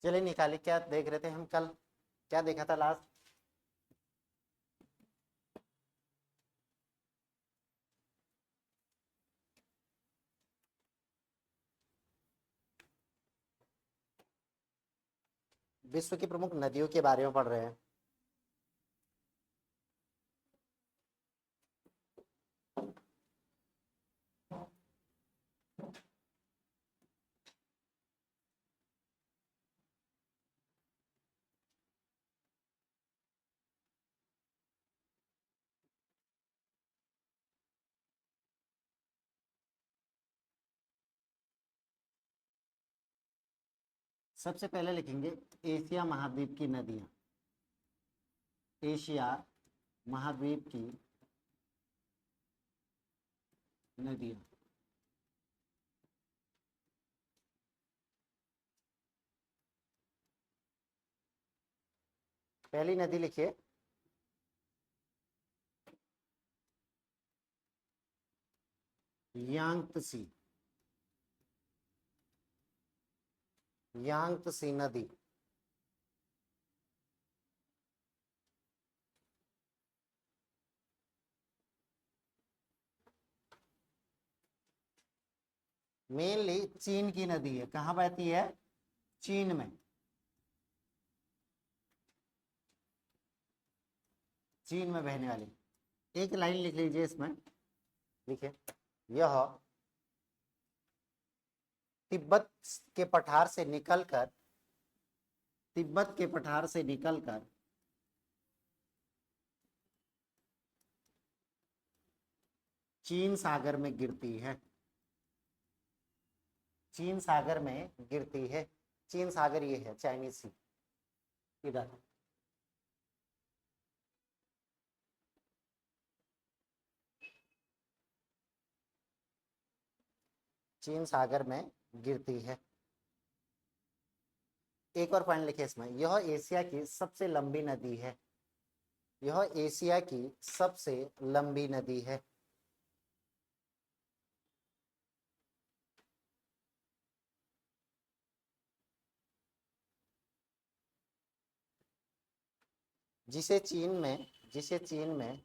चलिए निकालिए, क्या देख रहे थे हम कल, क्या देखा था लास्ट? विश्व की प्रमुख नदियों के बारे में पढ़ रहे हैं। सबसे पहले लिखेंगे एशिया महाद्वीप की नदियां। एशिया महाद्वीप की नदियां। पहली नदी लिखिए यांगत्सी। यांगत्सी नदी। मेनली चीन की नदी है। कहाँ बहती है? चीन में। चीन में बहने वाली। एक लाइन लिख लीजिए इसमें, लिखिए यह तिब्बत के पठार से निकलकर, तिब्बत के पठार से निकलकर चीन सागर में गिरती है। चीन सागर में गिरती है। चीन सागर ये है, चाइनीज सी इधर। चीन सागर में गिरती है। एक और पॉइंट लिखे इसमें, यह एशिया की सबसे लंबी नदी है। यह एशिया की सबसे लंबी नदी है। जिसे चीन में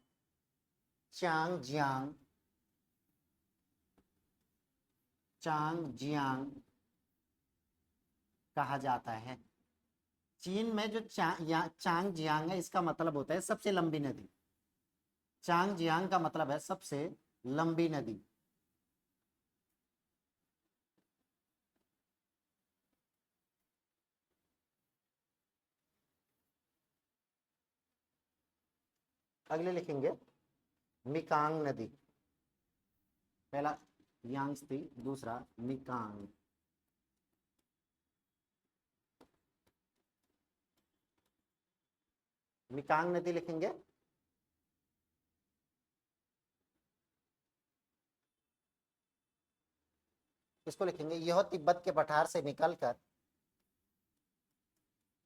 चांगजियांग चांगजियांग कहा जाता है। चीन में जो चांगजियांग है, इसका मतलब होता है सबसे लंबी नदी। चांगजियांग का मतलब है सबसे लंबी नदी। अगले लिखेंगे मिकांग नदी। पहला यांगत्सी, दूसरा मिकांग। मिकांग नदी लिखेंगे। इसको लिखेंगे यह तिब्बत के पठार से निकलकर,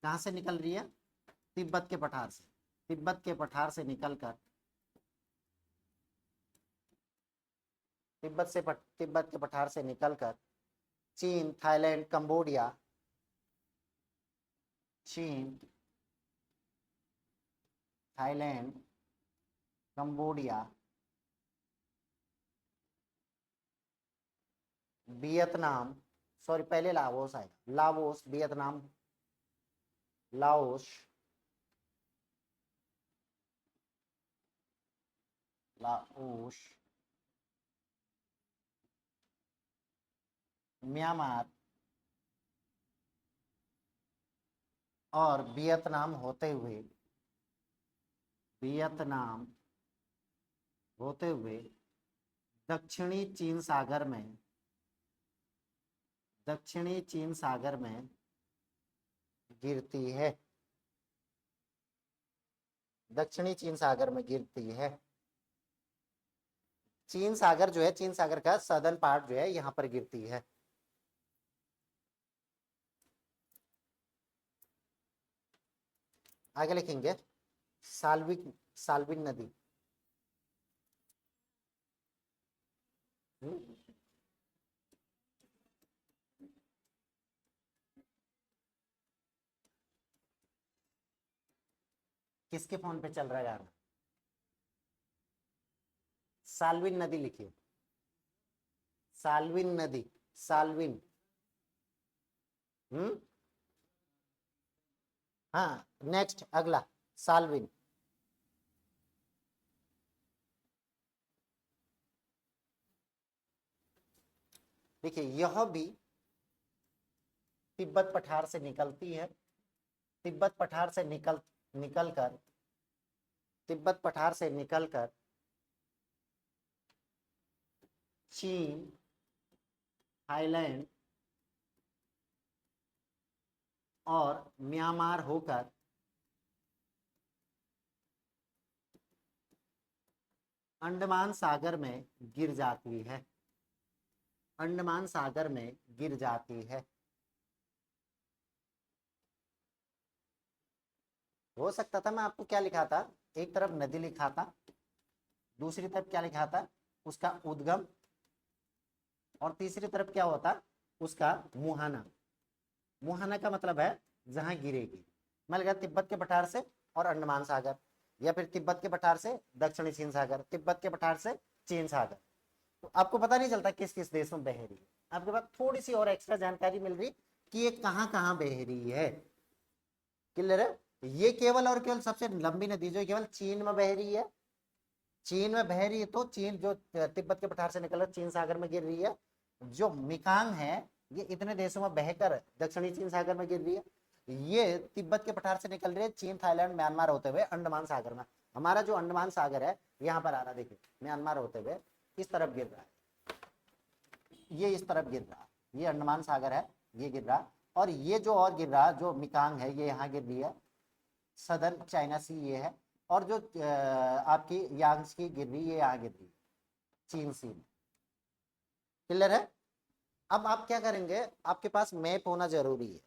कहां से निकल रही है? तिब्बत के पठार से। तिब्बत के पठार से निकलकर तिब्बत के पठार से निकलकर चीन, थाईलैंड, कंबोडिया, चीन, थाईलैंड, कंबोडिया, वियतनाम, सॉरी पहले लाओस आएगा, Laos, Vietnam, Laos, Laos, Myanmar और वियतनाम होते हुए दक्षिणी चीन सागर में, दक्षिणी चीन सागर में गिरती है। दक्षिणी चीन सागर में गिरती है। चीन सागर जो है, चीन सागर का सदर्न पार्ट जो है यहां पर गिरती है। आगे लिखेंगे साल्विक साल्विन नदी। किसके फोन पे चल रहा है गाना? साल्विन नदी लिखिए, साल्विन नदी, साल्विन। हम्म, हाँ नेक्स्ट अगला, साल्विन। देखिए यह भी तिब्बत पठार से निकलती है, तिब्बत पठार से निकलकर, तिब्बत पठार से निकलकर चीन, थाईलैंड और म्यांमार होकर अंडमान सागर में गिर जाती है, अंडमान सागर में गिर जाती है। हो सकता था मैं आपको क्या लिखा था, एक तरफ नदी लिखा था, दूसरी तरफ क्या लिखा था, उसका उद्गम, और तीसरी तरफ क्या होता, उसका मुहाना। मुहाना का मतलब है जहां गिरेगी। मैं लगा तिब्बत के पठार से और अंडमान सागर, या फिर तिब्बत के पठार से दक्षिणी चीन सागर, तिब्बत के पठार से चीन सागर। तो आपको पता नहीं चलता किस किस देश में बह रही है। आपके पास थोड़ी सी और एक्स्ट्रा जानकारी मिल रही कि ये कहाँ कहाँ बह रही है। क्लियर है? ये केवल और केवल सबसे लंबी नदी जो केवल चीन में बह रही है, चीन में बह रही है, तो चीन जो तिब्बत के पठार से निकलकर चीन सागर में गिर रही है। जो मिकांग है ये इतने देशों में बहकर दक्षिणी चीन सागर में गिर रही है। ये तिब्बत के पठार से निकल रही है चीन, थाईलैंड, म्यांमार होते हुए अंडमान सागर में। हमारा जो अंडमान सागर है यहाँ पर आ रहा, देखिए म्यांमार होते हुए इस तरफ गिर रहा है, ये इस तरफ गिर रहा, ये अंडमान सागर है, ये गिर रहा। और ये जो और गिर रहा, जो मिकांग है ये यहाँ गिर रही है, सदर्न चाइना सी ये है, और जो आपकी यांग्स की गिर रही है, ये यहाँ गिर रही है चीन सी में। क्लियर है? अब आप क्या करेंगे, आपके पास मैप होना जरूरी है।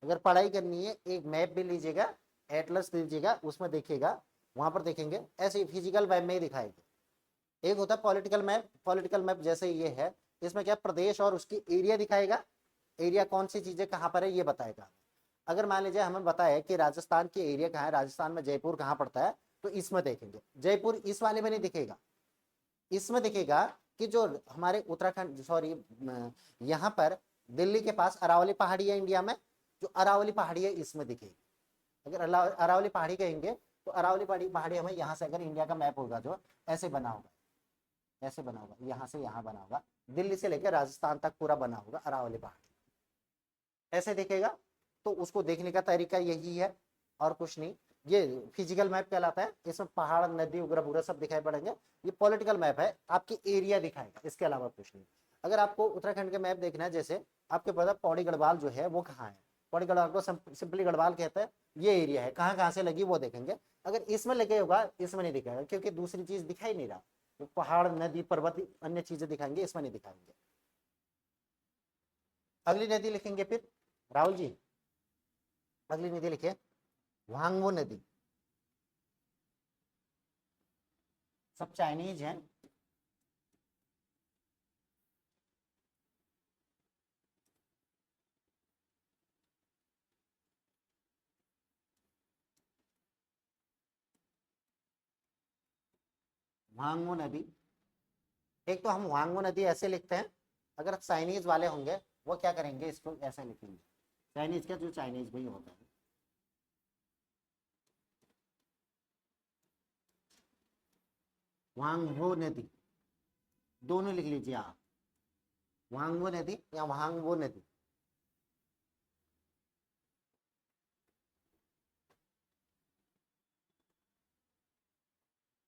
अगर पढ़ाई करनी है एक मैप भी लीजिएगा, एटलस लीजिएगा, उसमें देखिएगा, वहां पर देखेंगे ऐसे फिजिकल मैप में ही दिखाएंगे। एक होता है पॉलिटिकल मैप, पॉलिटिकल मैप जैसे ये है, इसमें क्या प्रदेश और उसकी एरिया दिखाएगा, एरिया कौन सी चीजें कहाँ पर है ये बताएगा। अगर मान लीजिए हमें बताया कि राजस्थान की एरिया कहाँ है, राजस्थान में जयपुर कहाँ पड़ता है, तो इसमें देखेंगे, जयपुर इस वाले में नहीं दिखेगा, इसमें दिखेगा कि जो हमारे उत्तराखंड, सॉरी यहाँ पर दिल्ली के पास अरावली पहाड़ी है इंडिया में, जो अरावली पहाड़ी है इसमें दिखेगी। अगर अरावली पहाड़ी कहेंगे तो अरावली पहाड़ी हमें यहाँ से, अगर इंडिया का मैप होगा जो ऐसे बना होगा, ऐसे बना होगा, यहाँ से यहाँ बना होगा, दिल्ली से लेकर राजस्थान तक पूरा बना होगा अरावली पहाड़ी, ऐसे दिखेगा। तो उसको देखने का तरीका यही है और कुछ नहीं। ये फिजिकल मैप कहलाता है, इसमें पहाड़, नदी वगैरह सब दिखाई पड़ेंगे। ये पॉलिटिकल मैप है, आपकी एरिया दिखाएगा, इसके अलावा कुछ नहीं। अगर आपको उत्तराखंड के मैप देखना है, जैसे आपके पता पौड़ी गढ़वाल जो है वो कहाँ है, पौड़ी गढ़वाल को सिंपली गढ़वाल कहते हैं, ये एरिया है, कहाँ कहाँ से लगी वो देखेंगे। अगर इसमें लगे होगा, इसमें नहीं दिखाएगा, क्योंकि दूसरी चीज दिखाई नहीं रहा, तो पहाड़, नदी, पर्वत, अन्य चीजें दिखाएंगे, इसमें नहीं दिखाएंगे। अगली नदी लिखेंगे फिर राहुल जी, अगली नदी लिखिए वांगवो नदी। सब चाइनीज हैं, वांगवो नदी। एक तो हम वांगवो नदी ऐसे लिखते हैं, अगर चाइनीज वाले होंगे वो क्या करेंगे, इसको ऐसे लिखेंगे, चाइनीज का जो चाइनीज भी होता है, वांगवो नदी, दोनों लिख लीजिए आप, वांगवो नदी या वांगवो नदी।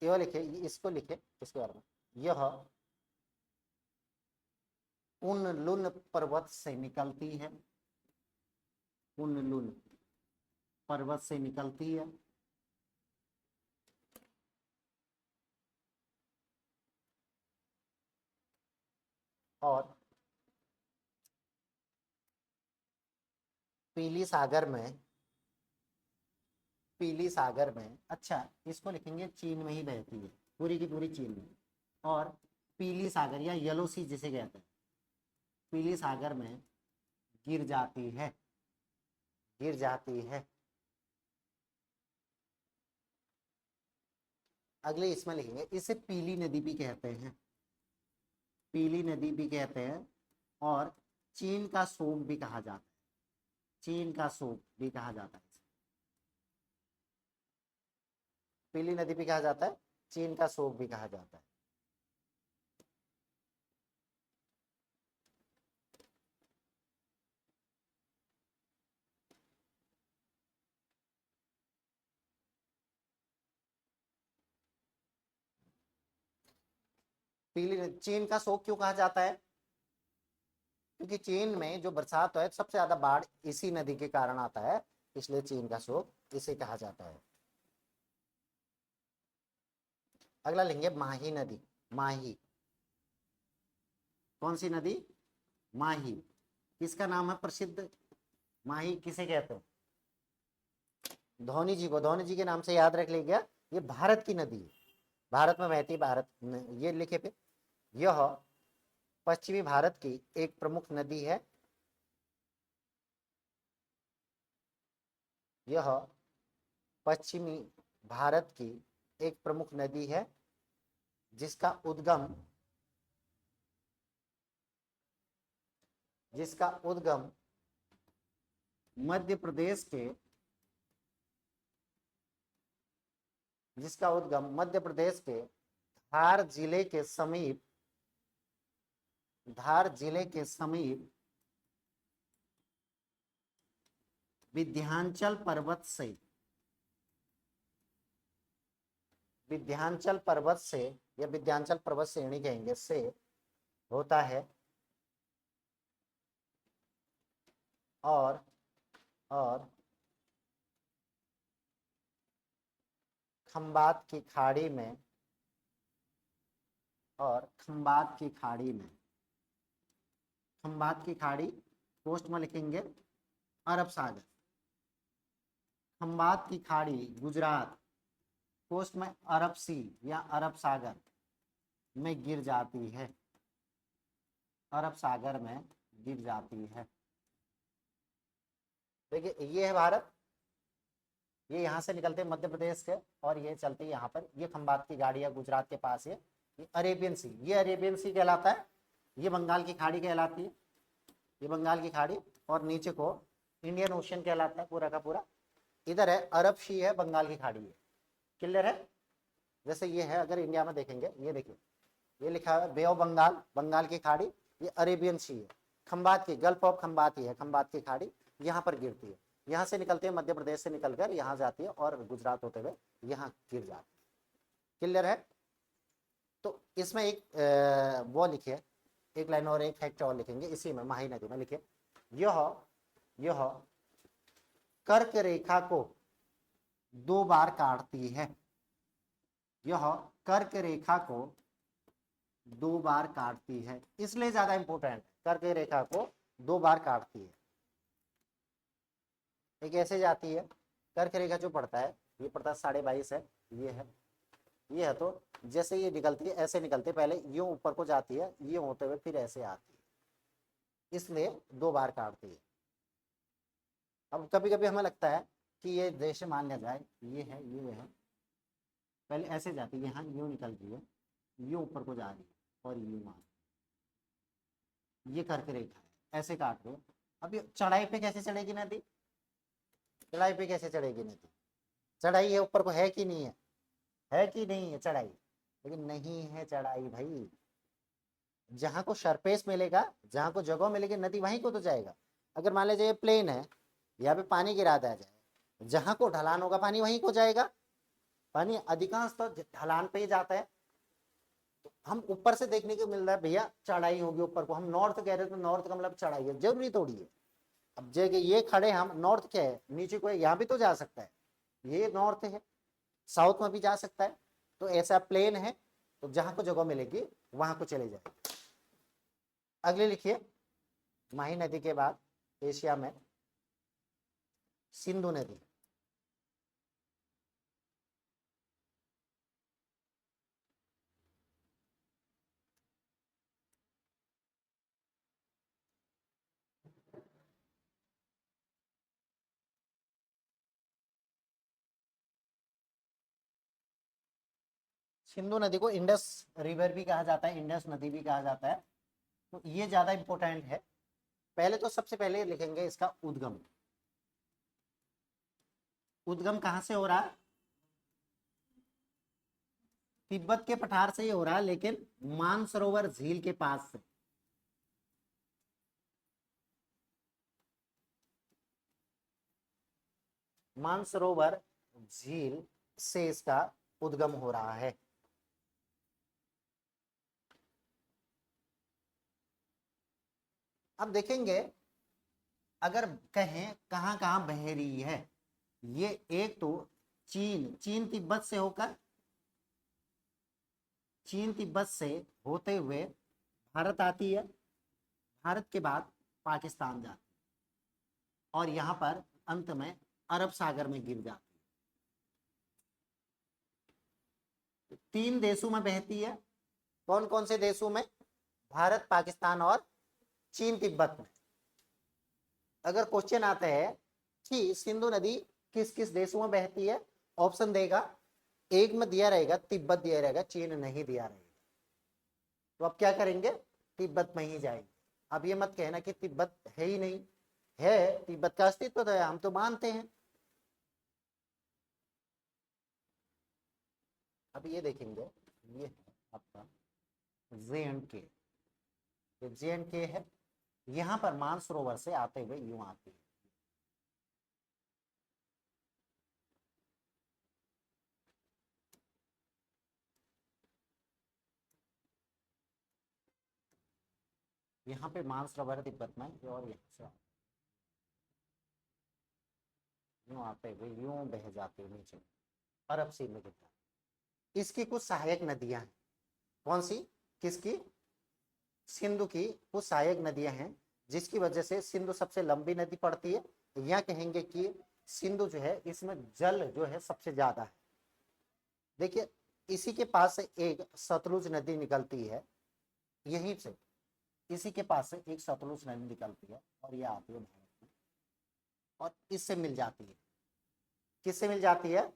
ये लिखे, इसको लिखे, इसके बारे में, यह उनलुन पर्वत से निकलती है, उनलुन पर्वत से निकलती है, और पीली सागर में, पीली सागर में, अच्छा इसको लिखेंगे चीन में ही बहती है, पूरी की पूरी चीन में। और पीली सागर या येलो सी जिसे कहते हैं, पीली सागर में गिर जाती है, गिर जाती है। अगले इसमें लिखेंगे, इसे पीली नदी भी कहते हैं, पीली नदी भी कहते हैं, और चीन का शोक भी कहा जाता है, चीन का शोक भी कहा जाता है, पीली नदी भी कहा जाता है, चीन का शोक भी कहा जाता है। पीली, चीन का शोक क्यों कहा जाता है? क्योंकि चीन में जो बरसात है सबसे ज्यादा बाढ़ इसी नदी के कारण आता है, इसलिए चीन का शोक इसे कहा जाता है। अगला लेंगे माही नदी। माही, कौन सी नदी? माही। किसका नाम है प्रसिद्ध? माही किसे कहते हैं? धोनी जी को, धोनी जी के नाम से याद रख लीजिएगा। ये भारत की नदी है, भारत में बहती, भारत में, ये लिखे पे। यह पश्चिमी भारत की एक प्रमुख नदी है, यह पश्चिमी भारत की एक प्रमुख नदी है, जिसका उद्गम, जिसका उद्गम मध्य प्रदेश के, जिसका उद्गम मध्य प्रदेश के धार जिले के समीप, धार जिले के समीप विंध्याचल पर्वत से, विंध्याचल पर्वत से, या विंध्याचल पर्वत श्रेणी कहेंगे, से होता है, और खंबात की खाड़ी में, और खंबात की खाड़ी में, खंबात की खाड़ी पोस्ट में लिखेंगे अरब सागर, खंबात की खाड़ी गुजरात, पोस्ट में अरब सी या अरब सागर में गिर जाती है, अरब सागर में गिर जाती है। देखिए ये है भारत, ये यहाँ से निकलते हैं मध्य प्रदेश के, और ये चलते हैं यहाँ पर, ये खंबात की गाड़ियाँ गुजरात के पास है। ये अरेबियन सी, ये अरेबियन सी कहलाता है, ये बंगाल की खाड़ी कहलाती है, ये बंगाल की खाड़ी, और नीचे को इंडियन ओशन कहलाता है पूरा का पूरा। इधर है अरब सी है, बंगाल की खाड़ी है, क्लियर है? जैसे ये है, अगर इंडिया में देखेंगे, ये देखिए, ये लिखा है बे ऑफ बंगाल, बंगाल की खाड़ी, ये अरेबियन सी है, खंबात की, गल्फ ऑफ खंबात ही है, खंबात की खाड़ी यहाँ पर गिरती है, यहाँ से निकलते हैं, मध्य प्रदेश से निकलकर यहाँ जाती है, और गुजरात होते हुए यहाँ गिर जाती है, क्लियर है? तो इसमें एक वो लिखिए, एक लाइन और एक फैक्ट और लिखेंगे इसी में, माही नदी में लिखिए, यह कर्क रेखा को 2 बार काटती है, यह कर्क रेखा को 2 बार काटती है, इसलिए ज्यादा इंपॉर्टेंट है, कर्क रेखा को 2 बार काटती है। एक ऐसे जाती है, कर्क रेखा जो पड़ता है, ये पड़ता है 22.5 है, ये है, तो जैसे ये निकलती है, ऐसे निकलती है, पहले यूं ऊपर को जाती है, ये होते हुए फिर ऐसे आती है, इसलिए 2 बार काटती है। अब कभी कभी हमें लगता है कि ये देश मान लिया जाए, ये है, ये है, पहले ऐसे जाती है, यहाँ यूं निकलती है, यूं ऊपर को जा रही है, और यूं मान, ये कर्क रेखा है, ऐसे काट दो। अब ये चढ़ाई पे कैसे चढ़ेगी नदी? चढ़ाई पे कैसे चढ़ेगी नदी? चढ़ाई है ऊपर को, है कि नहीं है? है कि नहीं है चढ़ाई? लेकिन नहीं है चढ़ाई भाई, जहां को सरफेस मिलेगा, जहां को जगह मिलेगी नदी, वहीं को तो जाएगा। अगर मान लीजिए प्लेन है, यहाँ पे पानी गिरा दिया जाए, जहां को ढलान होगा पानी वहीं को जाएगा, पानी अधिकांश तो ढलान पे ही जाता है। तो हम ऊपर से देखने को मिल रहा है भैया चढ़ाई होगी ऊपर को, हम नॉर्थ कह रहे हैं तो नॉर्थ का मतलब चढ़ाई है, जरूरी थोड़ी है। अब जगह ये खड़े हम, नॉर्थ क्या है, नीचे को है, यहाँ भी तो जा सकता है, ये नॉर्थ है, साउथ में भी जा सकता है, तो ऐसा प्लेन है, तो जहां को जगह मिलेगी वहां को चले जाए। अगले लिखिए, माही नदी के बाद एशिया में सिंधु नदी। सिंधु नदी को इंडस रिवर भी कहा जाता है, इंडस नदी भी कहा जाता है, तो ये ज्यादा इंपॉर्टेंट है। पहले तो सबसे पहले लिखेंगे इसका उद्गम। उद्गम कहां से हो रहा है? तिब्बत के पठार से ही हो रहा है, लेकिन मानसरोवर झील के पास से। मानसरोवर झील से इसका उद्गम हो रहा है। अब देखेंगे, अगर कहें कहां कहां बह रही है, ये एक तो चीन तिब्बत से होकर, चीन तिब्बत से होते हुए भारत आती है, भारत के बाद पाकिस्तान जाती है और यहां पर अंत में अरब सागर में गिर जाती है। तीन देशों में बहती है। कौन कौन से देशों में? भारत, पाकिस्तान और चीन तिब्बत में। अगर क्वेश्चन आता है कि सिंधु नदी किस किस देशों में बहती है, ऑप्शन देगा, एक में दिया रहेगा तिब्बत दिया रहेगा, चीन नहीं दिया रहेगा। तो अब क्या करेंगे? तिब्बत में ही जाएंगे। अब ये मत कहना कि तिब्बत है ही नहीं, है, तिब्बत का अस्तित्व तो है, हम तो मानते हैं। अब ये देखेंगे, ये है आपका JNK। ये JNK है, यहां पर मानसरोवर से आते हुए यूं आती है। यहाँ पे मानसरोवर तिब्बत में, और यहाँ से यूं आते हुए यूं बह जाते हुए नीचे अरब सी में गिरता है। इसकी कुछ सहायक नदियां हैं। कौन सी? किसकी? सिंधु की कुछ सहायक नदियां हैं, जिसकी वजह से सिंधु सबसे लंबी नदी पड़ती है, या कहेंगे कि सिंधु जो है इसमें जल जो है सबसे ज्यादा है। देखिए, इसी के पास से एक सतलुज नदी निकलती है, यहीं से इसी के पास से एक सतलुज नदी निकलती है और ये आती है भारत में और इससे मिल जाती है। किससे मिल जाती है?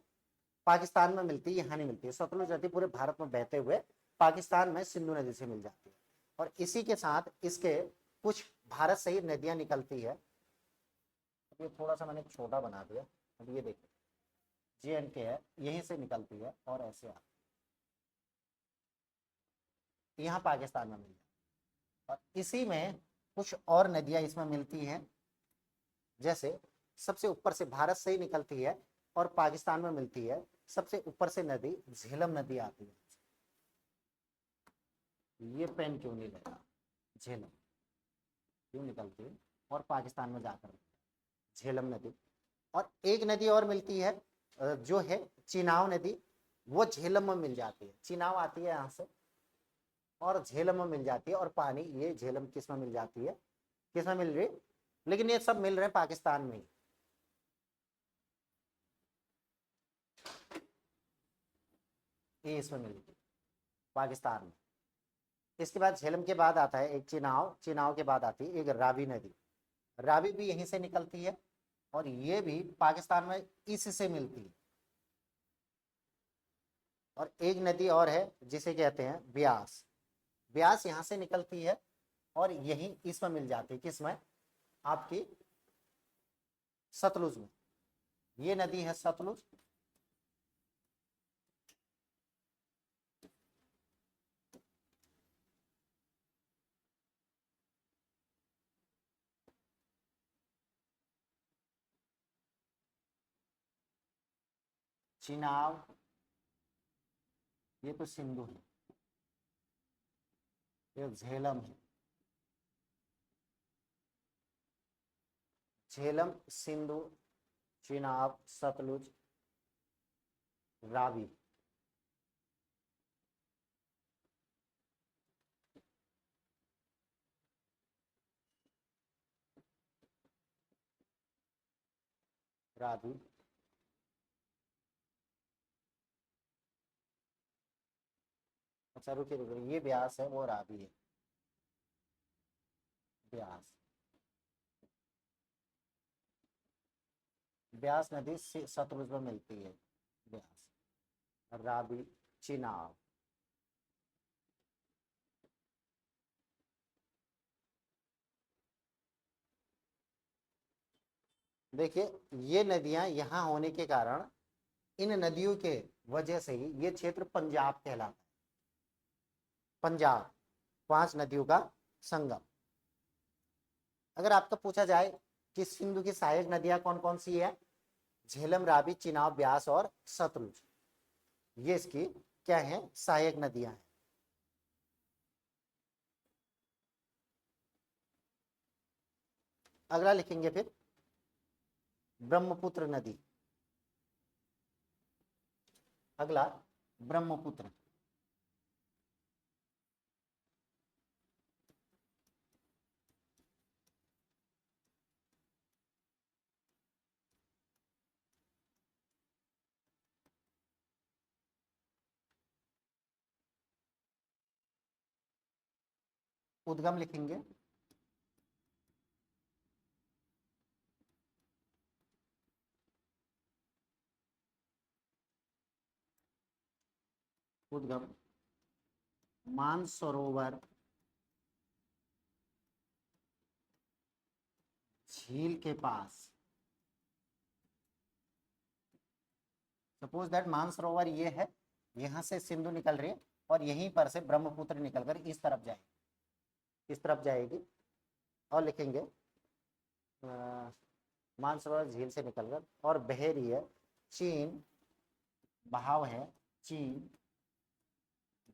पाकिस्तान में मिलती है, यहाँ नहीं मिलती है। सतलुज नदी पूरे भारत में बहते हुए पाकिस्तान में सिंधु नदी से मिल जाती है, और इसी के साथ इसके कुछ भारत से ही नदियां निकलती है। अब ये थोड़ा सा मैंने छोटा बना दिया। अब ये देखिए, JNK है, यहीं से निकलती है और ऐसे आती है, यहाँ पाकिस्तान में मिल जाती है। और इसी में कुछ और नदियां इसमें मिलती हैं, जैसे सबसे ऊपर से भारत से ही निकलती है और पाकिस्तान में मिलती है। सबसे ऊपर से नदी झेलम नदी आती है। ये पेन क्यों नहीं लेगा? झेलम क्यों निकलती है और पाकिस्तान में जाकर झेलम नदी। और एक नदी और मिलती है जो है चिनाव नदी, वो झेलम में मिल जाती है। चिनाव आती है यहाँ से और झेलम में मिल जाती है, और पानी ये झेलम किस में मिल जाती है? किस में मिल रही? लेकिन ये सब मिल रहे हैं पाकिस्तान में ही। ये इसमें मिलती है पाकिस्तान में। इसके बाद झेलम के बाद आता है एक चिनाव, चिनाव के बाद आती है एक रावी नदी। रावी भी यहीं से निकलती है और ये भी पाकिस्तान में इससे मिलती है। और एक नदी और है जिसे कहते हैं ब्यास। ब्यास यहां से निकलती है और यहीं इसमें मिल जाती है। किसमें? आपकी सतलुज में। ये नदी है सतलुज। चिनाब, ये तो सिंधु है, ये झेलम है। झेलम, सिंधु, चिनाब, सतलुज, रावी। रावी, अच्छा रुकिए रुकिए, ये ब्यास है, वो रावी है। ब्यास, ब्यास नदी सतलुज में मिलती है। ब्यास, रावी, चिनाब। देखिए ये नदियां यहाँ होने के कारण इन नदियों के वजह से ही ये क्षेत्र पंजाब कहलाता है। पंजाब, 5 नदियों का संगम। अगर आपका पूछा जाए कि सिंधु की सहायक नदियां कौन कौन सी है, झेलम, रावी, चिनाब, ब्यास और सतलुज, ये इसकी क्या है, सहायक नदियां हैं। अगला लिखेंगे फिर ब्रह्मपुत्र नदी। अगला ब्रह्मपुत्र। उद्गम लिखेंगे उद्गम मानसरोवर झील के पास। सपोज दैट मानसरोवर ये है, यहां से सिंधु निकल रही है और यहीं पर से ब्रह्मपुत्र निकलकर इस तरफ जाएगी, इस तरफ जाएगी। और लिखेंगे मानसरोवर झील से निकलकर और बह रही है, चीन, बहाव है चीन,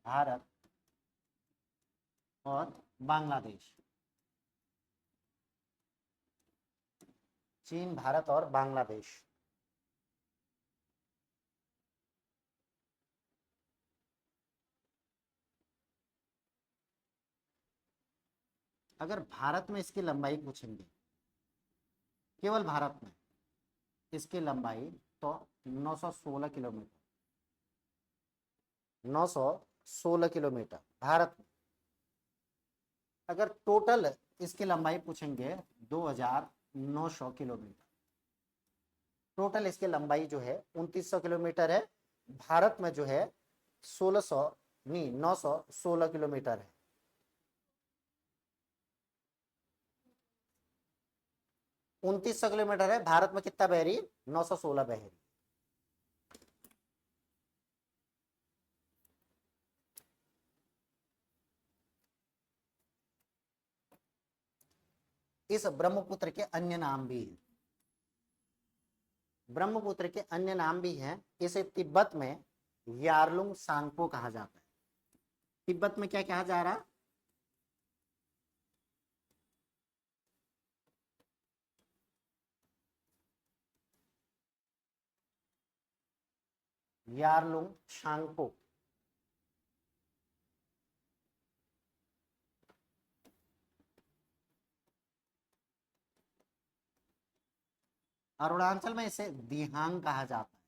भारत और बांग्लादेश। चीन, भारत और बांग्लादेश। अगर भारत में इसकी लंबाई पूछेंगे, केवल भारत में इसकी लंबाई तो 916 किलोमीटर, 916 किलोमीटर भारत में। अगर टोटल इसकी लंबाई पूछेंगे 2900 किलोमीटर। टोटल इसकी लंबाई जो है 2900 किलोमीटर है। भारत में जो है 1600 नहीं 916 किलोमीटर है। उनतीस सौ किलोमीटर है, भारत में कितना बह रही है, 916 बह रही। इस ब्रह्मपुत्र के अन्य नाम भी हैं, ब्रह्मपुत्र के अन्य नाम भी हैं। इसे तिब्बत में यारलुंग सांगपो कहा जाता है। तिब्बत में क्या कहा जा रहा है, यारलुंग सांगपो। अरुणाचल में इसे दिहांग कहा जाता है।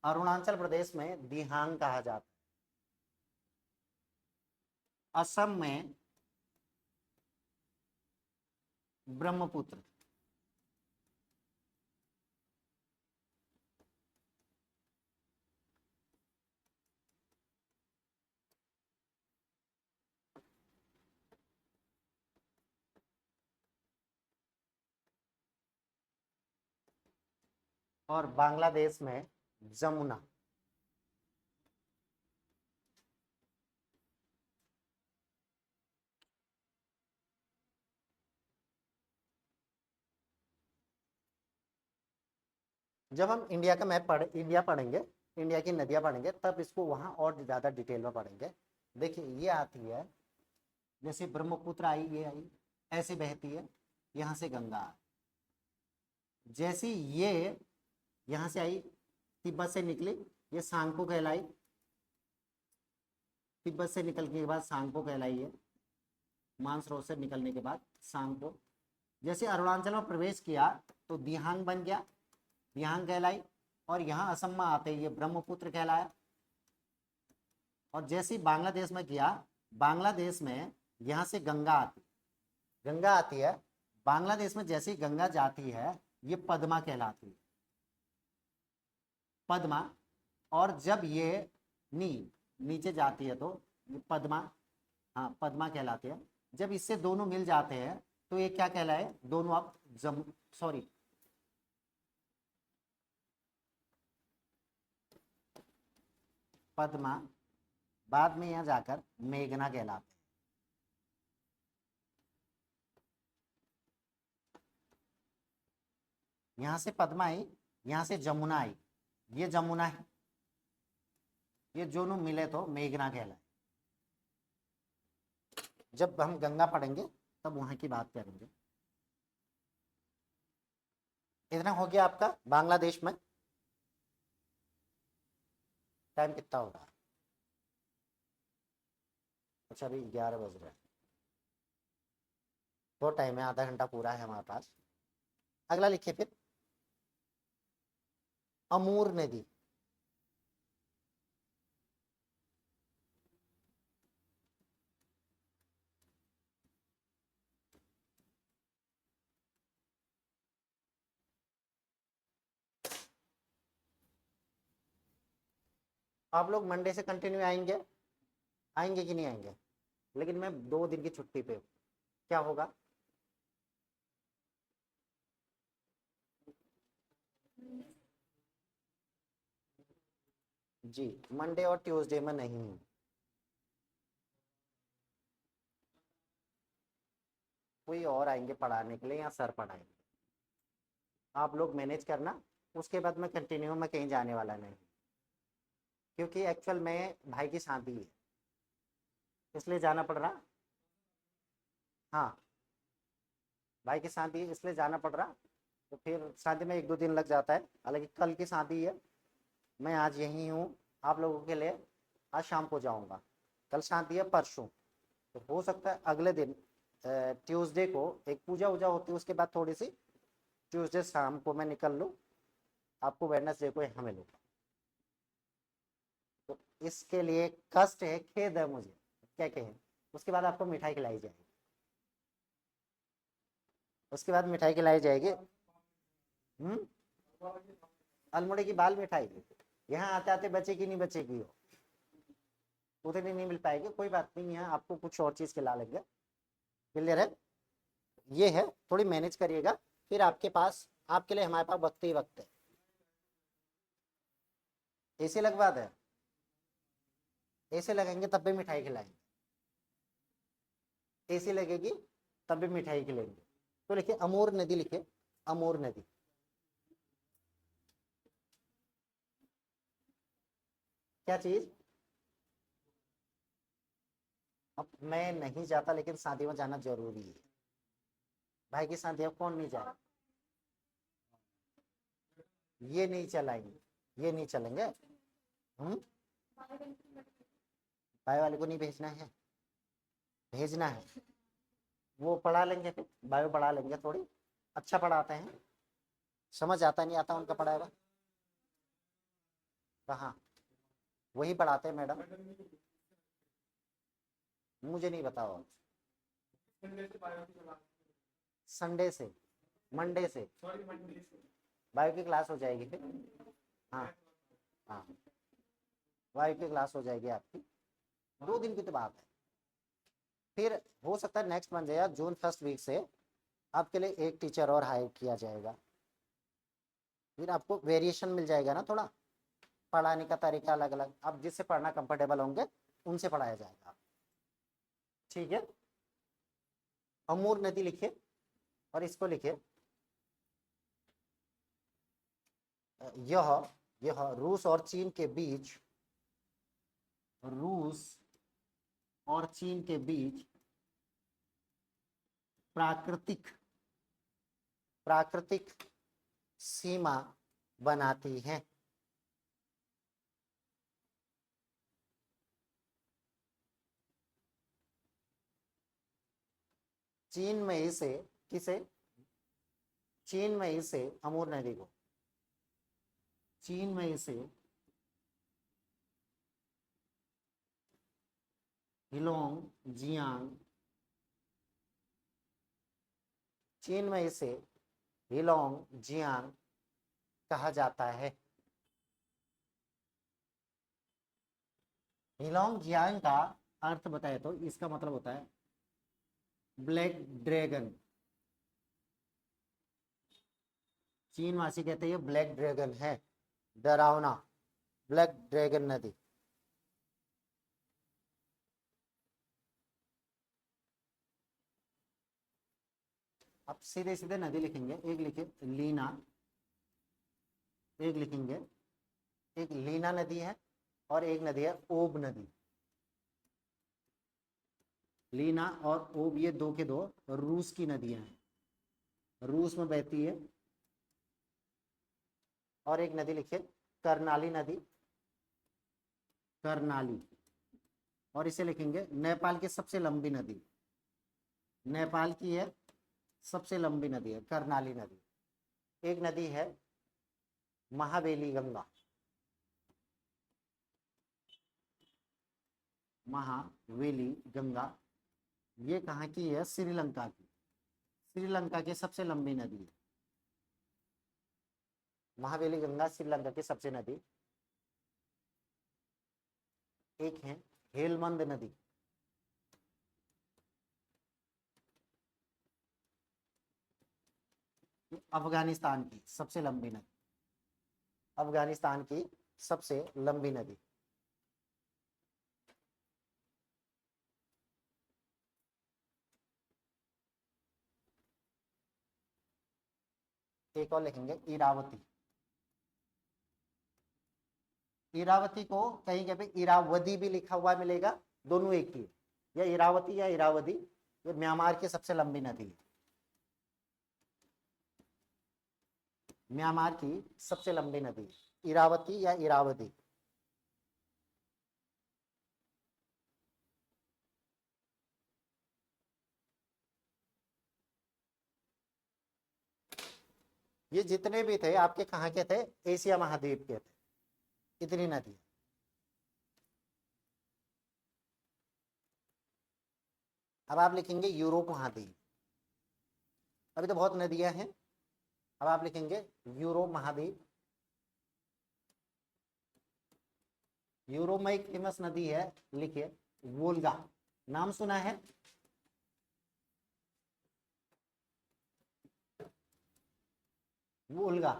अरुणाचल प्रदेश में दिहांग कहा जाता है। असम में ब्रह्मपुत्र। और बांग्लादेश में जमुना। जब हम इंडिया का मैप इंडिया पढ़ेंगे, इंडिया की नदियां पढ़ेंगे, तब इसको वहां और ज्यादा डिटेल में पढ़ेंगे। देखिए ये आती है, जैसे ब्रह्मपुत्र आई, ये आई ऐसे बहती है, यहाँ से गंगा। जैसी ये यहाँ से आई, तिब्बत से निकली, ये सांगपो कहलाई। तिब्बत से निकलने के बाद सांगपो कहलाई है, मानसरोवर से निकलने के बाद सांगपो। जैसे अरुणाचल में प्रवेश किया तो दिहांग बन गया, दिहांग कहलाई। और यहाँ असम में आते ये ब्रह्मपुत्र कहलाया। और जैसे ही बांग्लादेश में किया, बांग्लादेश में यहाँ से गंगा आती, गंगा आती है बांग्लादेश में। जैसे ही गंगा जाती है ये पद्मा कहलाती है, पद्मा। और जब ये नीचे जाती है तो ये पद्मा, हाँ पद्मा कहलाती है। जब इससे दोनों मिल जाते हैं तो ये क्या कहलाए, दोनों आप सॉरी, पद्मा, बाद में यहां जाकर मेघना कहलाते हैं। यहां से पद्मा आई, यहां से जमुना आई, ये जमुना है, ये दोनों मिले तो मेघना कहलाए। जब हम गंगा पढ़ेंगे तब वहां की बात करेंगे। इतना हो गया आपका बांग्लादेश में। टाइम कितना हो रहा है? अच्छा अभी 11 बज रहे हैं, तो टाइम है, आधा घंटा पूरा है हमारे पास। अगला लिखिए फिर, अमूर नदी। आप लोग मंडे से कंटिन्यू आएंगे, आएंगे कि नहीं आएंगे? लेकिन मैं 2 दिन की छुट्टी पे हूँ, क्या होगा? जी, मंडे और ट्यूसडे में नहीं हूँ। कोई और आएंगे पढ़ाने के लिए या सर पढ़ाएंगे, आप लोग मैनेज करना। उसके बाद मैं कंटिन्यू, मैं कहीं जाने वाला नहीं, क्योंकि एक्चुअल में भाई की शादी है, इसलिए जाना पड़ रहा। हाँ, भाई की शादी है इसलिए जाना पड़ रहा। तो फिर शादी में 1-2 दिन लग जाता है, हालांकि कल की शादी है, मैं आज यहीं हूँ आप लोगों के लिए। आज शाम को जाऊँगा, कल शादी है परसों, तो हो सकता है अगले दिन ट्यूसडे को एक पूजा वूजा होती है, उसके बाद थोड़ी सी ट्यूसडे शाम को मैं निकल लूँ, आपको वेडनेसडे को यहाँ मिलूँगा। तो इसके लिए कष्ट है, खेद है मुझे, क्या कहें। उसके बाद आपको मिठाई खिलाई जाएगी, उसके बाद मिठाई खिलाई जाएगी। अल्मोड़े की बाल मिठाई यहाँ आते आते बचेगी नहीं बचेगी, हो उतनी नहीं मिल पाएगी, कोई बात नहीं, यहाँ आपको कुछ और चीज़ खिला लेंगे। क्लियर है? ये है, थोड़ी मैनेज करिएगा, फिर आपके पास, आपके लिए हमारे पास वक्त ही वक्त है। एसी लगवा दे, एसी लगेंगे तब भी मिठाई खिलाएंगे, एसी लगेगी तब भी मिठाई खिलाएंगे। तो लिखिए अमूर नदी, लिखिए अमूर नदी। क्या चीज? अब मैं नहीं जाता, लेकिन शादी में जाना जरूरी है। भाई की शादी अब कौन नहीं जाए? ये नहीं चलाएंगे, ये नहीं चलेंगे। हम भाई वाले को नहीं भेजना है, भेजना है, वो पढ़ा लेंगे, फिर बायो पढ़ा लेंगे, थोड़ी अच्छा पढ़ाते हैं, समझ आता नहीं आता उनका पढ़ाया हुआ। कहाँ? वही पढ़ाते हैं मैडम, मुझे नहीं बताओ। संडे से, मंडे से बायो की क्लास हो जाएगी फिर। हाँ हाँ, बायो की क्लास हो जाएगी आपकी, 2 दिन की तो बात है। फिर हो सकता है नेक्स्ट मंथ या जून फर्स्ट वीक से आपके लिए एक टीचर और हायर किया जाएगा, फिर आपको वेरिएशन मिल जाएगा ना थोड़ा, पढ़ाने का तरीका अलग अलग, आप जिससे पढ़ना कंफर्टेबल होंगे उनसे पढ़ाया जाएगा। ठीक है, अमूर नदी लिखिए, और इसको लिखिए, यह यह रूस और चीन के बीच, रूस और चीन के बीच प्राकृतिक प्राकृतिक सीमा बनाती है। चीन में इसे, किसे? चीन में इसे, अमूर नदी को, चीन में इसे हिलोंग जियांग, चीन में इसे हिलोंग जियांग कहा जाता है। हिलोंग जियांग का अर्थ बताए तो इसका मतलब होता है ब्लैक ड्रैगन। चीनवासी कहते हैं ये ब्लैक ड्रैगन है, डरावना ब्लैक ड्रैगन नदी। अब सीधे सीधे नदी लिखेंगे, एक लिखे लीना, एक लिखेंगे, एक लीना नदी है और एक नदी है ओब नदी। लीना और ओब ये दो के दो रूस की नदियां हैं, रूस में बहती है। और एक नदी लिखिए कर्नाली नदी, कर्नाली। और इसे लिखेंगे नेपाल की सबसे लंबी नदी, नेपाल की है सबसे लंबी नदी है कर्नाली नदी। एक नदी है महावेली गंगा, महावेली गंगा, ये कहाँ की है? श्रीलंका की, श्रीलंका की सबसे लंबी नदी है महावेली गंगा, श्रीलंका की सबसे नदी। एक है हेलमंद नदी, अफगानिस्तान की सबसे लंबी नदी, अफगानिस्तान की सबसे लंबी नदी। एक और लिखेंगे इरावती, इरावती को कहीं कहीं इरावदी भी लिखा हुआ मिलेगा, दोनों एक ही है, या इरावती या इरावदी। ये म्यांमार की सबसे लंबी नदी है, म्यांमार की सबसे लंबी नदी इरावती या इरावदी। ये जितने भी थे आपके कहाँ के थे? एशिया महाद्वीप के थे, इतनी नदी। अब आप लिखेंगे यूरोप महाद्वीप, अभी तो बहुत नदियां हैं। अब आप लिखेंगे यूरोप महाद्वीप। यूरोप में एक फेमस नदी है, लिखिए वोल्गा, नाम सुना है? वोल्गा।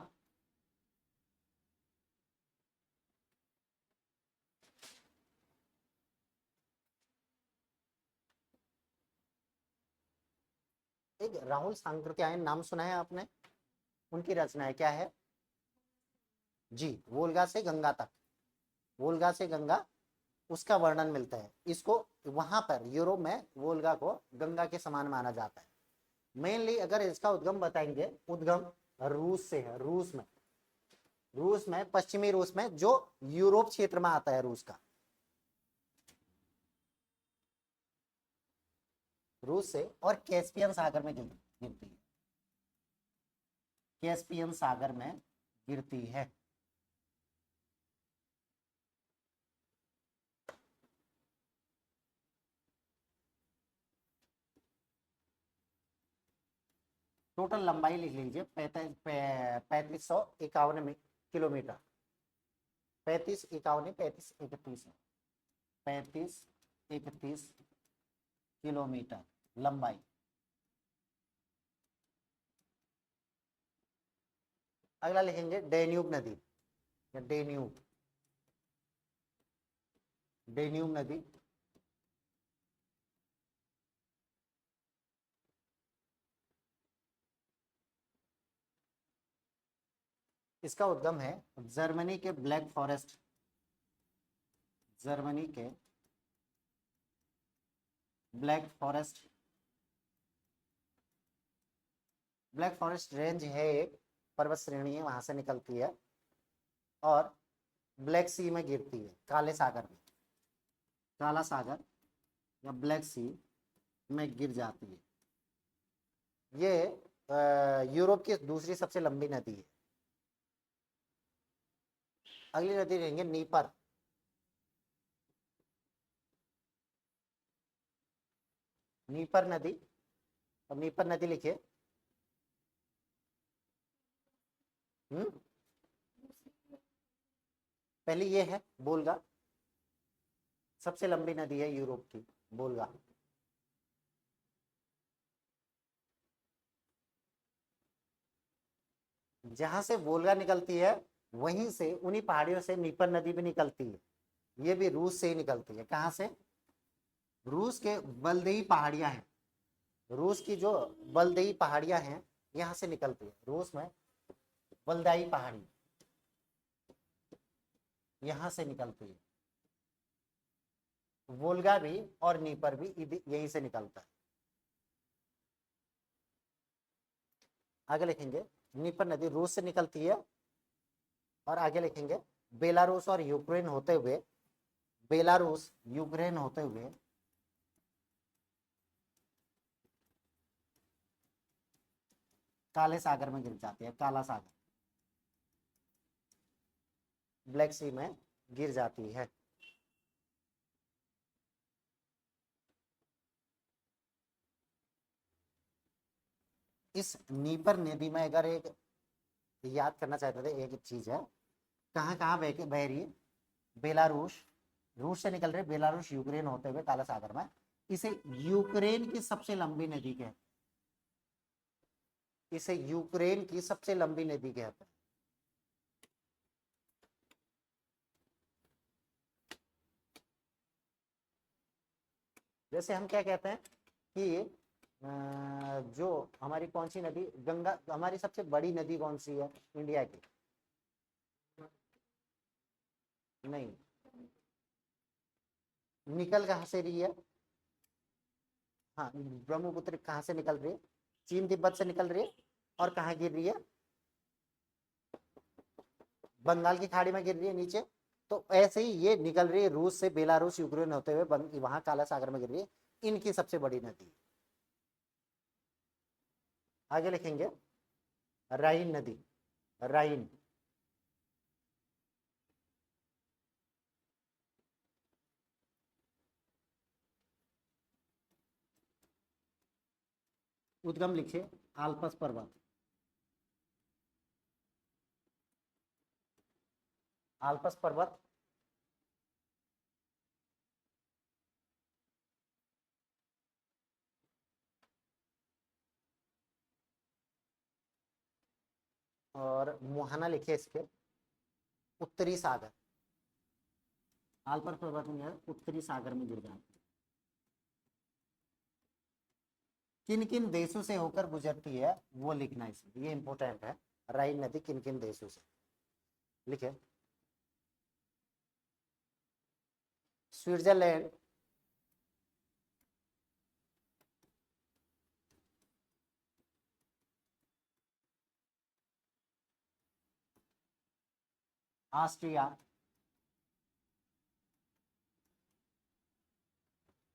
एक राहुल सांकृत्यायन, नाम सुना है आपने? उनकी रचना है, क्या है जी? वोल्गा से गंगा तक, वोल्गा से गंगा, उसका वर्णन मिलता है। इसको वहां पर यूरोप में वोल्गा को गंगा के समान माना जाता है। मेनली अगर इसका उद्गम बताएंगे, उद्गम रूस से है, रूस में, रूस में, पश्चिमी रूस में, जो यूरोप क्षेत्र में आता है रूस का, रूस से, और कैस्पियन सागर में गिरती है, कैस्पियन सागर में गिरती है। टोटल लंबाई लिख लीजिए 3551 किलोमीटर, 3551, 3531, 3531 किलोमीटर लंबाई। अगला लिखेंगे डेन्यूब नदी, या डेन्यूब, डेन्यूब नदी। इसका उद्गम है जर्मनी के ब्लैक फॉरेस्ट, जर्मनी के black forest, black forest range है, एक पर्वत श्रेणी है, वहां से निकलती है और ब्लैक सी में गिरती है, काले सागर में, काला सागर या ब्लैक सी में गिर जाती है। ये यूरोप की दूसरी सबसे लंबी नदी है। अगली नदी रहेंगे नीपर, नीपर नदी। अब नीपर नदी लिखिए, पहले ये है बोलगा, सबसे लंबी नदी है यूरोप की, बोलगा। जहां से वोल्गा निकलती है वहीं से, उन्हीं पहाड़ियों से नीपर नदी भी निकलती है। ये भी रूस से ही निकलती है। कहाँ से? रूस के बलदेई पहाड़ियां हैं, रूस की जो बलदेई पहाड़ियां हैं यहाँ से निकलती है। रूस में बलदाई पहाड़ी यहाँ से निकलती है। वोल्गा भी और नीपर भी यहीं से निकलता है। आगे लिखेंगे नीपर नदी रूस से निकलती है, और आगे लिखेंगे बेलारूस और यूक्रेन होते हुए, बेलारूस यूक्रेन होते हुए काले सागर में गिर जाती है। काला सागर, ब्लैक सी में गिर जाती है। इस नीपर नदी में अगर एक याद करना चाहते थे, एक चीज है, कहाँ कहाँ बह रही है? बेलारूस, रूस से निकल रहे बेलारूस यूक्रेन होते हुए काला सागर में। इसे यूक्रेन की सबसे लंबी नदी कहते हैं, इसे यूक्रेन की सबसे लंबी नदी कहते हैं। जैसे हम क्या कहते हैं कि जो हमारी कौन सी नदी, गंगा, हमारी सबसे बड़ी नदी कौन सी है इंडिया की? नहीं, निकल कहाँ से रही है? हाँ, ब्रह्मपुत्र कहाँ से निकल रही है? चीन तिब्बत से निकल रही है, और कहाँ गिर रही है? बंगाल की खाड़ी में गिर रही है नीचे। तो ऐसे ही ये निकल रही है रूस से, बेलारूस यूक्रेन होते हुए वहां काला सागर में गिर रही है। इनकी सबसे बड़ी नदी। आगे लिखेंगे राइन नदी, राइन, उद्गम लिखिए आल्पस पर्वत, आल्पस पर्वत और मुहाना लिखिए इसके उत्तरी सागर, आल्पर पर्वत में उत्तरी सागर में गिर जाती है। किन किन देशों से होकर गुजरती है वो लिखना इसमें, ये इंपॉर्टेंट है। राइन नदी किन किन देशों से, लिखे Switzerland, Austria,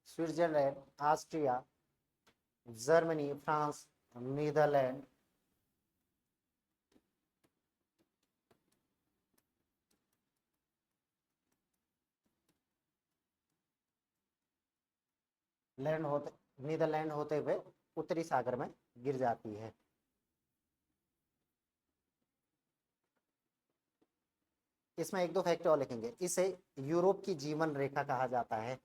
Switzerland, Austria, Germany, France, Netherland, land होते, नीदरलैंड होते हुए उत्तरी सागर में गिर जाती है। इसमें एक दो फैक्ट और लिखेंगे। इसे यूरोप की जीवन रेखा कहा जाता है,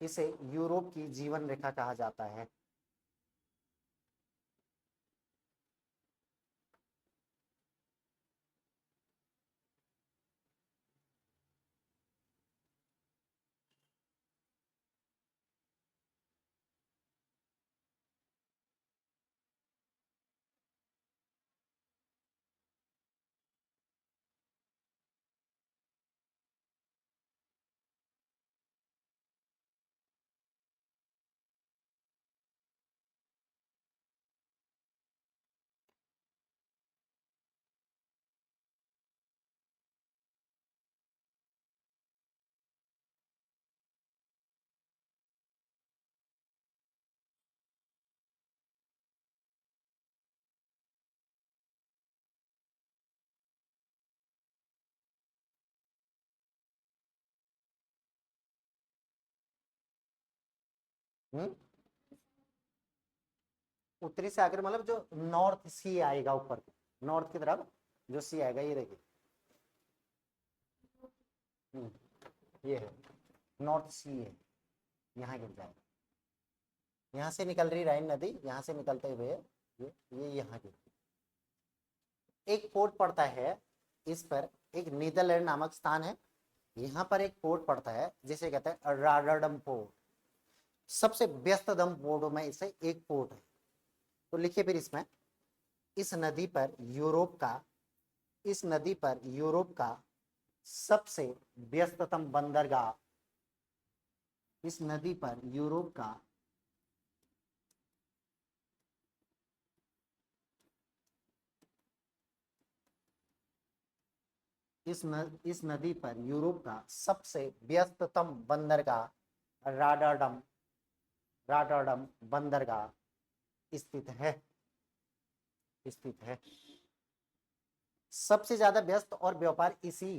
इसे यूरोप की जीवन रेखा कहा जाता है। हम्म, उत्तरी सागर मतलब जो नॉर्थ सी आएगा ऊपर, नॉर्थ की तरफ जो सी आएगा, ये देखिए, ये है नॉर्थ सी है, यहाँ गिर जाएगा। यहाँ से निकल रही राइन नदी, यहाँ से निकलते हुए ये यहाँ की एक पोर्ट पड़ता है इस पर, एक नीदरलैंड नामक स्थान है, यहाँ पर एक पोर्ट पड़ता है जिसे कहते हैं रॉटरडम पोर्ट। सबसे व्यस्ततम पोर्टों में इसे एक पोर्ट है। तो लिखिए फिर इसमें, इस नदी पर यूरोप का, इस नदी पर यूरोप का सबसे व्यस्ततम बंदरगाह, इस नदी पर यूरोप का इस नदी पर यूरोप का सबसे व्यस्ततम बंदरगाह रॉटरडम, रॉटरडम बंदरगाह स्थित है, स्थित है। सबसे ज्यादा व्यस्त और व्यापार इसी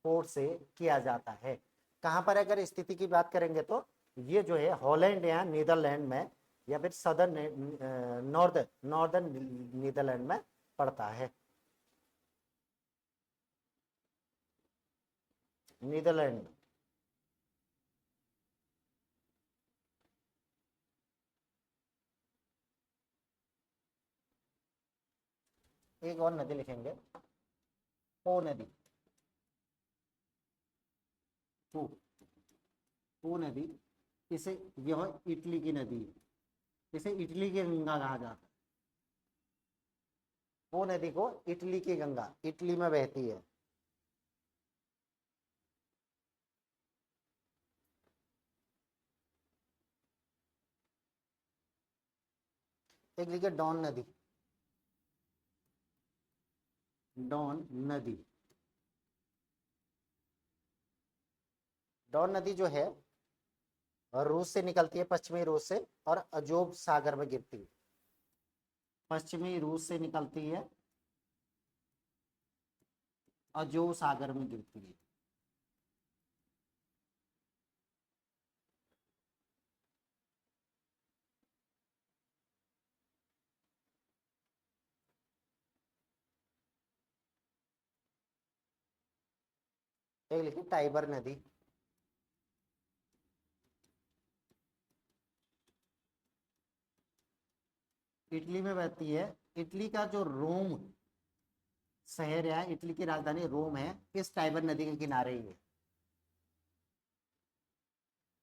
पोर्ट से किया जाता है। कहां पर अगर स्थिति की बात करेंगे तो ये जो है हॉलैंड या नीदरलैंड में, या फिर सदर्न नॉर्दर्न नीदरलैंड में पड़ता है। नीदरलैंड में एक और नदी लिखेंगे, पो नदी, पो नदी, इसे, यह इटली की नदी है, इसे इटली की गंगा कहा जाता है। पो नदी को इटली की गंगा, इटली में बहती है। एक लिखिए डॉन नदी, डॉन नदी, डॉन नदी जो है रूस से निकलती है, पश्चिमी रूस से, और अजोब सागर में गिरती है। पश्चिमी रूस से निकलती है, अजोब सागर में गिरती है। एक लिखिए टाइबर नदी, इटली में बहती है। इटली का जो रोम शहर है, इटली की राजधानी रोम है, इस टाइबर नदी के किनारे ही है।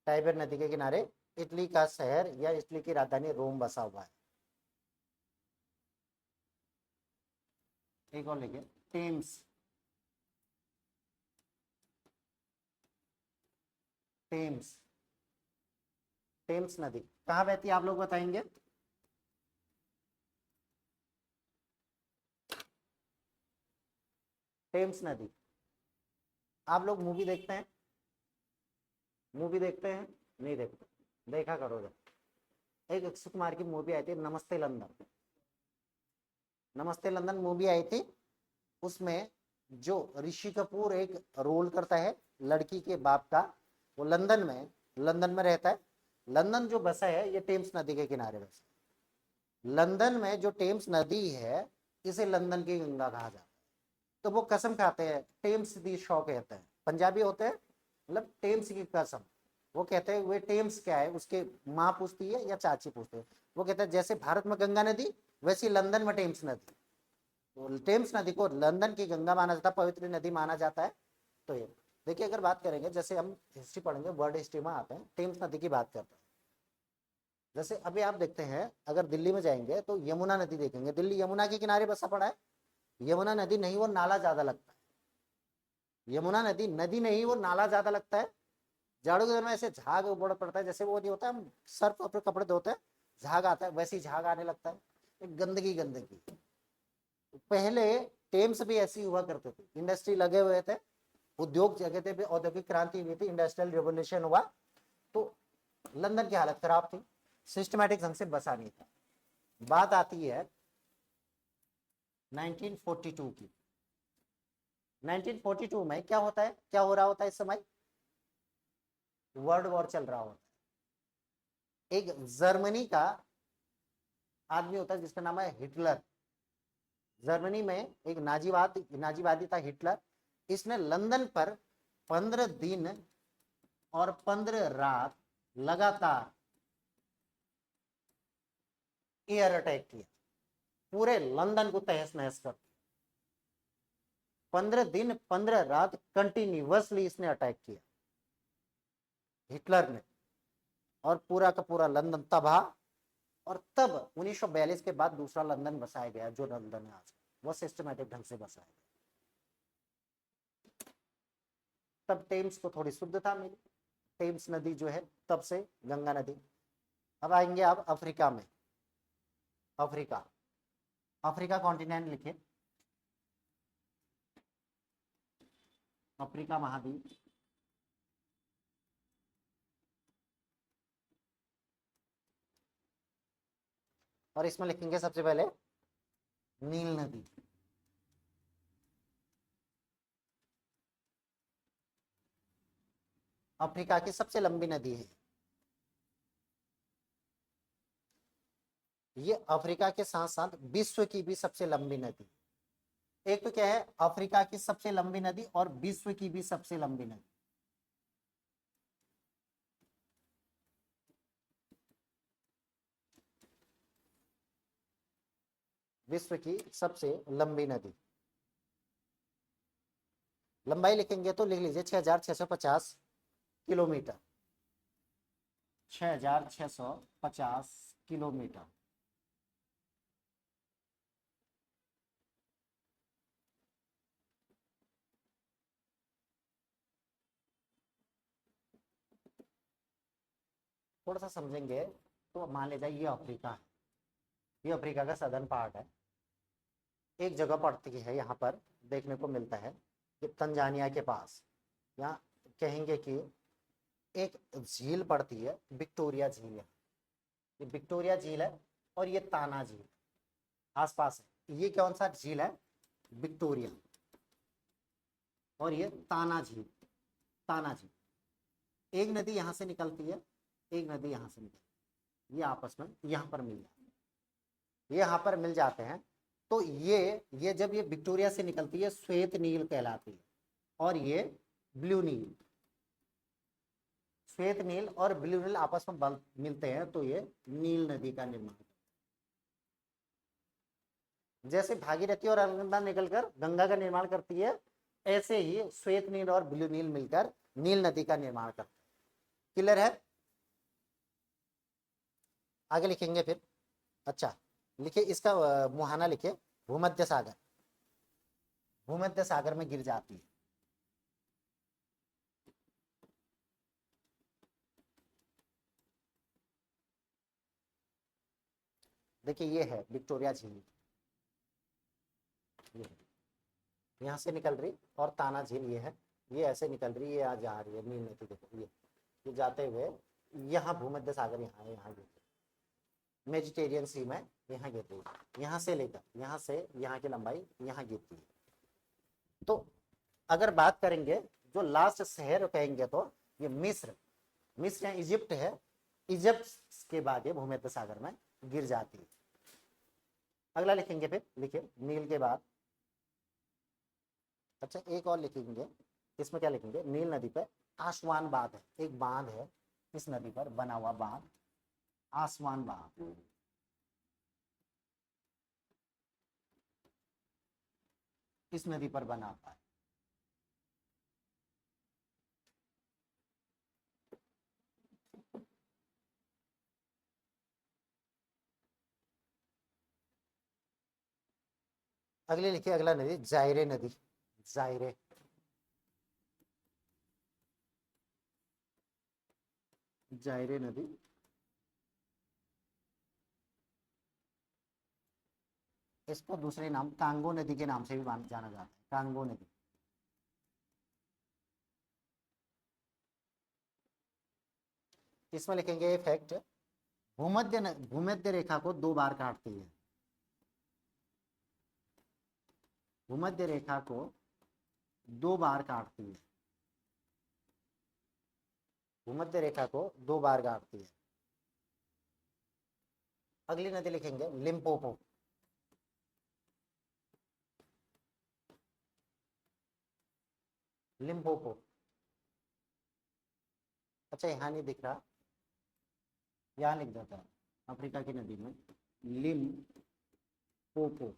टाइबर नदी के किनारे इटली का शहर या इटली की राजधानी रोम बसा हुआ है। एक और लिखिए टेम्स, टेम्स, टेम्स नदी कहाँ बहती है आप लोग बताएंगे? टेम्स नदी। आप लोग मूवी देखते हैं? मूवी देखते हैं? नहीं देखते? देखा करो जब। एक अक्षय कुमार की मूवी आई थी नमस्ते लंदन, नमस्ते लंदन मूवी आई थी। उसमें जो ऋषि कपूर एक रोल करता है लड़की के बाप का, वो लंदन में रहता है। लंदन जो बसा है ये टेम्स नदी के किनारे बसा है। लंदन में जो टेम्स नदी है इसे लंदन की गंगा कहा जाता है। तो वो कसम खाते हैं, टेम्स दी शॉ कहते हैं, पंजाबी होते हैं, मतलब टेम्स की कसम। वो कहते हैं वे टेम्स क्या है, उसके माँ पूछती है या चाची पूछते हैं, वो कहते हैं जैसे भारत में गंगा नदी वैसी लंदन में टेम्स नदी। तो टेम्स नदी को लंदन की गंगा माना जाता है, पवित्र नदी माना जाता है। तो ये देखिए, अगर बात करेंगे, जैसे हम हिस्ट्री पढ़ेंगे, वर्ल्ड हिस्ट्री में आते हैं, टेम्स नदी की बात करते हैं। जैसे अभी आप देखते हैं, अगर दिल्ली में जाएंगे तो यमुना नदी देखेंगे, दिल्ली यमुना के किनारे बसा पड़ा है। यमुना नदी नहीं, वो नाला ज्यादा लगता है। यमुना नदी नदी नहीं, वो नाला ज्यादा लगता है। जाड़ों के दिन में ऐसे झाग उबड़ पड़ता है, जैसे वो नहीं होता, हम सर्फ अपने कपड़े धोते हैं, झाग आता है, वैसे ही झाग आने लगता है, गंदगी गंदगी। पहले टेम्स भी ऐसी हुआ करते थे, इंडस्ट्री लगे हुए थे, उद्योग जगह थे, औद्योगिक क्रांति हुई थी, इंडस्ट्रियल रिवोल्यूशन हुआ, तो लंदन की हालत खराब थी, सिस्टमैटिक ढंग से बसा नहीं था। बात आती है 1942 की। 1942 में क्या होता है, क्या हो रहा होता है इस समय? वर्ल्ड वॉर चल रहा होता है। एक जर्मनी का आदमी होता है जिसका नाम है हिटलर। जर्मनी में एक नाजीवादी था हिटलर। इसने लंदन पर 15 दिन और 15 रात लगातार एयर अटैक किया। पूरे लंदन को तहस नहस कर 15 दिन 15 रात कंटिन्यूअसली इसने अटैक किया हिटलर ने, और पूरा का पूरा लंदन तबाह। और तब 1942 के बाद दूसरा लंदन बसाया गया, जो लंदन है आज, वो सिस्टमेटिक ढंग से बसाया गया। तब टेम्स को थोड़ी शुद्धता मिली, टेम्स नदी जो है तब से गंगा नदी। अब आएंगे आप अफ्रीका में। अफ्रीका, अफ्रीका कॉन्टिनेंट लिखिए, अफ्रीका महाद्वीप। और इसमें लिखेंगे सबसे पहले नील नदी। अफ्रीका की सबसे लंबी नदी है ये, अफ्रीका के साथ साथ विश्व की भी सबसे लंबी नदी। एक तो क्या है, अफ्रीका की सबसे लंबी नदी और विश्व की भी सबसे लंबी नदी। विश्व की सबसे लंबी नदी, लंबाई लिखेंगे तो लिख लीजिए 6650 किलोमीटर, 6650 किलोमीटर। थोड़ा सा समझेंगे तो मान लीजिए ये अफ्रीका है, ये अफ्रीका का सदर्न पार्ट है। एक जगह पड़ती है यहाँ पर, देखने को मिलता है कि तंजानिया के पास, यहाँ कहेंगे कि एक झील पड़ती है, विक्टोरिया झील है। ये विक्टोरिया झील है और ये ताना झील आसपास है। ये कौन सा झील है, विक्टोरिया, और ये ताना झील, ताना झील। एक नदी यहाँ से निकलती है, एक नदी यहाँ से निकलती है, ये आपस में यहाँ पर मिल जाते हैं, ये यहाँ पर मिल जाते हैं। तो ये जब ये विक्टोरिया से निकलती है श्वेत नील कहलाती है, और ये ब्लू नील। श्वेत नील और ब्लू नील आपस में मिलते हैं तो ये नील नदी का निर्माण। जैसे भागीरथी और अलकनंदा निकलकर गंगा का निर्माण करती है, ऐसे ही श्वेत नील और ब्लू नील मिलकर नील नदी का निर्माण करते हैं। क्लियर है? आगे लिखेंगे फिर। अच्छा लिखिए इसका मुहाना लिखिए, भूमध्य सागर, भूमध्य सागर में गिर जाती है। देखिए ये है विक्टोरिया झील, ये यहाँ से निकल रही, और ताना झील ये है, ये ऐसे निकल रही है, यहाँ जा रही है नील नदी। देखो ये जाते हुए यहाँ भूमध्य सागर, यहाँ है, यहाँ गिरती, मेडिटेरियन सी में यहाँ गिरती है, यहाँ से लेकर यहाँ से यहाँ की लंबाई यहाँ गिरती है। तो अगर बात करेंगे जो लास्ट शहर कहेंगे तो ये मिस्र, मिस्र या इजिप्ट है, इजिप्ट के बाद ये भूमध्य सागर में गिर जाती है। अगला लिखेंगे फिर, लिखिए नील के बाद। अच्छा एक और लिखेंगे, इसमें क्या लिखेंगे, नील नदी पर आसवान बांध है, एक बांध है इस नदी पर बना हुआ बांध, आसवान बांध। इस नदी पर बना हुआ है। अगले लिखिए, अगला नदी जायरे नदी, जायरे, जायरे नदी। इसको दूसरे नाम कांगो नदी के नाम से भी जाना जाता है, कांगो नदी। इसमें लिखेंगे फैक्ट, भूमध्य रेखा को 2 बार काटती है, भूमध्य रेखा को 2 बार काटती है, भूमध्य रेखा को 2 बार काटती है। अगली नदी लिखेंगे लिम्पोपो, लिम्पोपो। अच्छा यहाँ नहीं दिख रहा, यहाँ लिख देता है, अफ्रीका की नदी में लिम पोपो,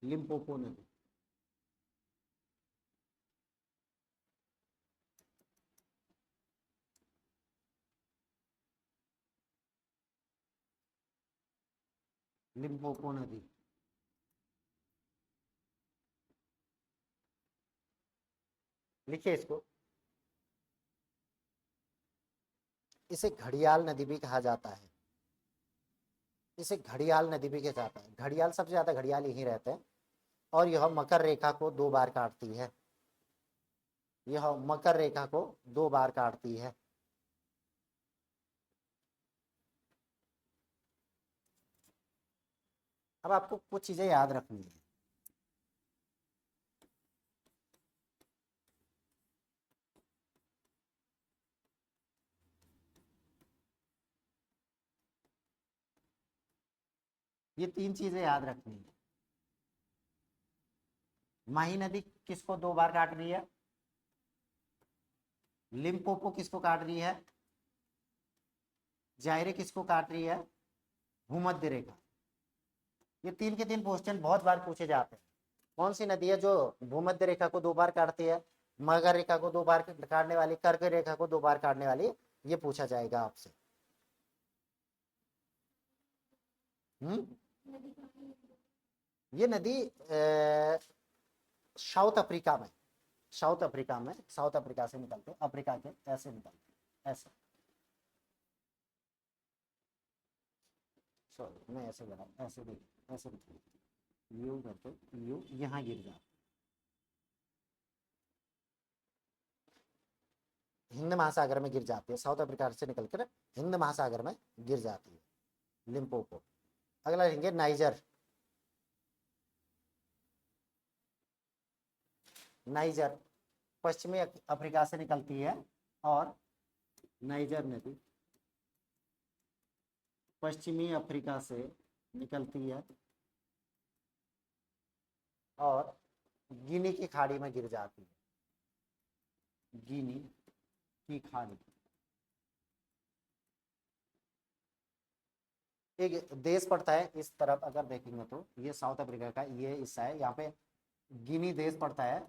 लिम्पोपो नदी। लिम्पोपो नदी। लिखिए इसको। इसे घड़ियाल नदी भी कहा जाता है। इसे घड़ियाल नदी भी कहा जाता है। घड़ियाल, सबसे ज्यादा घड़ियाल यहीं रहते हैं। और यह मकर रेखा को 2 बार काटती है। यह मकर रेखा को 2 बार काटती है। अब आपको कुछ चीजें याद रखनी है। ये 3 चीजें याद रखनी है। माही नदी किसको 2 बार काट रही है? लिम्पोपो किसको काट रही है? जायरे किसको काट रही है? भूमध्य रेखा। ये 3 के 3 क्वेश्चन बहुत बार पूछे जाते हैं। कौन सी नदी है जो भूमध्य रेखा को 2 बार काटती है? मकर रेखा को 2 बार काटने वाली, कर्क रेखा को 2 बार काटने वाली, ये पूछा जाएगा आपसे। ये नदी साउथ अफ्रीका में, साउथ अफ्रीका में, साउथ अफ्रीका से निकलते, अफ्रीका के ऐसे निकलते, ऐसे। सॉरी मैं ऐसे बना, ऐसे देखिए, ऐसे यू करके, यू यहाँ गिर जाता, हिंद महासागर में गिर जाती है। साउथ अफ्रीका से निकलकर हिंद महासागर में गिर जाती है लिम्पोपो। अगला लेंगे नाइजर। नाइजर पश्चिमी अफ्रीका से निकलती है और नाइजर नदी पश्चिमी अफ्रीका से निकलती है और गिनी की खाड़ी में गिर जाती है। गिनी की खाड़ी। एक देश पड़ता है इस तरफ, अगर देखेंगे तो ये साउथ अफ्रीका का ये हिस्सा है, यहाँ पे गिनी देश पड़ता है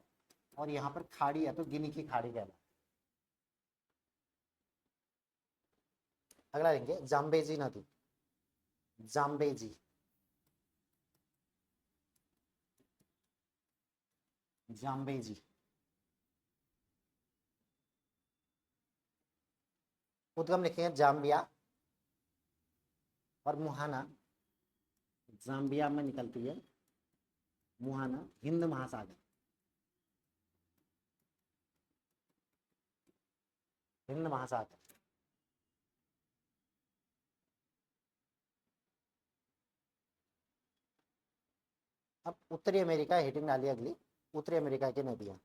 और यहाँ पर खाड़ी है तो गिनी की खाड़ी कहलाती है। अगला लेंगे जाम्बेजी नदी। Zambezi, Zambezi. उद्गम लिखेंगे जाम्बिया और मुहाना, जाम्बिया में निकलती है, मुहाना हिंद महासागर, हिंद महासागर। अब उत्तरी अमेरिका हेडिंग डाली अगली, उत्तरी अमेरिका की नदियां।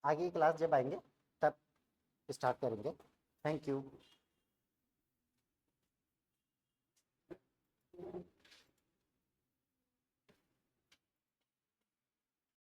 आगे की क्लास जब आएंगे तब स्टार्ट करेंगे। Thank you.